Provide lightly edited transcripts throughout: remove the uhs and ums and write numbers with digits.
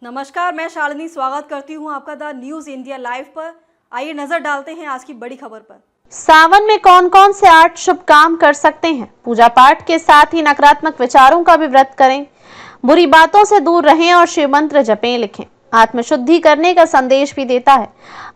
नमस्कार, मैं शालिनी स्वागत करती हूं आपका द न्यूज इंडिया लाइव पर। आइए नजर डालते हैं आज की बड़ी खबर पर। सावन में कौन कौन से 8 शुभ काम कर सकते हैं। पूजा पाठ के साथ ही नकारात्मक विचारों का भी व्रत करें, बुरी बातों से दूर रहें और शिव मंत्र जपें, लिखें। आत्मशुद्धि करने का संदेश भी देता है।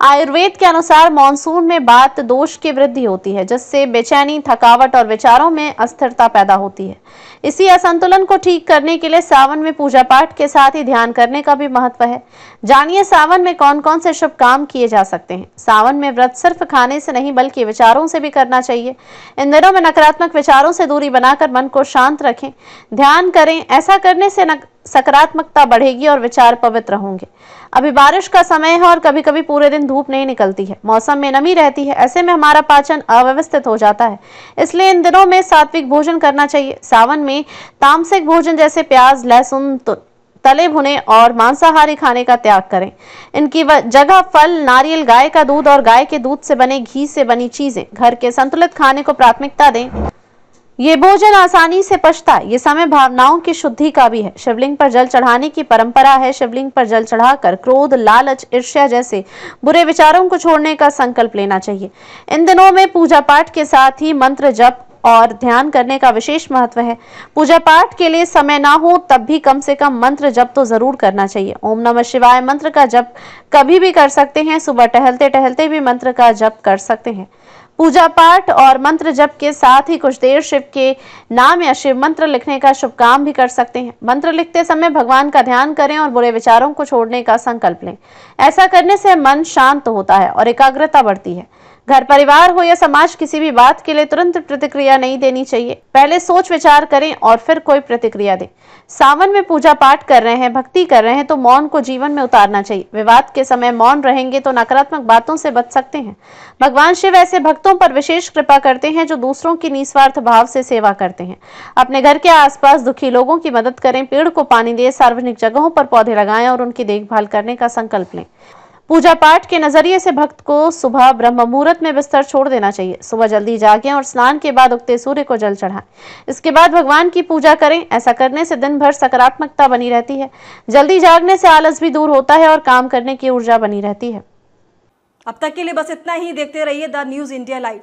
आयुर्वेद के अनुसार मानसून में वात दोष की वृद्धि होती है, जिससे बेचैनी, थकावट और विचारों में अस्थिरता पैदा होती है। इसी असंतुलन को ठीक करने के लिए सावन में पूजा पाठ के साथ ही ध्यान करने का भी महत्व है। जानिए सावन में कौन कौन से शुभ काम किए जा सकते हैं। सावन में व्रत सिर्फ खाने से नहीं बल्कि विचारों से भी करना चाहिए। इन दिनों में नकारात्मक विचारों से दूरी बनाकर मन को शांत रखें, ध्यान करें। ऐसा करने से सकारात्मकता बढ़ेगी और विचार पवित्र होंगे। अभी बारिश का समय है और कभी कभी पूरे दिन धूप नहीं निकलती है, मौसम में नमी रहती है। ऐसे में हमारा पाचन अव्यवस्थित हो जाता है, इसलिए इन दिनों में सात्विक भोजन करना चाहिए। सावन में तामसिक भोजन जैसे प्याज, लहसुन, तले भुने और मांसाहारी खाने का त्याग करें। इनकी जगह फल, नारियल, गाय का दूध और गाय के दूध से बने घी से बनी चीजें, घर के संतुलित खाने को प्राथमिकता दें। ये भोजन आसानी से पचता है। ये समय भावनाओं की शुद्धि का भी है। शिवलिंग पर जल चढ़ाने की परंपरा है। शिवलिंग पर जल चढ़ाकर क्रोध, लालच, ईर्ष्या जैसे बुरे विचारों को छोड़ने का संकल्प लेना चाहिए। इन दिनों में पूजा पाठ के साथ ही मंत्र जप और ध्यान करने का विशेष महत्व है। पूजा पाठ के लिए समय ना हो तब भी कम से कम मंत्र जप तो जरूर करना चाहिए। ओम नमः शिवाय मंत्र का जप कभी भी कर सकते हैं। सुबह टहलते टहलते भी मंत्र का जप कर सकते हैं। पूजा पाठ और मंत्र जप के साथ ही कुछ देर शिव के नाम या शिव मंत्र लिखने का शुभ काम भी कर सकते हैं। मंत्र लिखते समय भगवान का ध्यान करें और बुरे विचारों को छोड़ने का संकल्प लें। ऐसा करने से मन शांत होता है और एकाग्रता बढ़ती है। घर परिवार हो या समाज, किसी भी बात के लिए तुरंत प्रतिक्रिया नहीं देनी चाहिए। पहले सोच विचार करें और फिर कोई प्रतिक्रिया दें। सावन में पूजा पाठ कर रहे हैं, भक्ति कर रहे हैं तो मौन को जीवन में उतारना चाहिए। विवाद के समय मौन रहेंगे तो नकारात्मक बातों से बच सकते हैं। भगवान शिव ऐसे भक्तों पर विशेष कृपा करते हैं जो दूसरों की निस्वार्थ भाव से सेवा करते हैं। अपने घर के आसपास दुखी लोगों की मदद करें, पेड़ को पानी दें, सार्वजनिक जगहों पर पौधे लगाएं और उनकी देखभाल करने का संकल्प लें। पूजा पाठ के नजरिए से भक्त को सुबह ब्रह्म मुहूर्त में बिस्तर छोड़ देना चाहिए। सुबह जल्दी जागें और स्नान के बाद उगते सूर्य को जल चढ़ाएं। इसके बाद भगवान की पूजा करें। ऐसा करने से दिन भर सकारात्मकता बनी रहती है। जल्दी जागने से आलस भी दूर होता है और काम करने की ऊर्जा बनी रहती है। अब तक के लिए बस इतना ही। देखते रहिए द न्यूज इंडिया लाइव।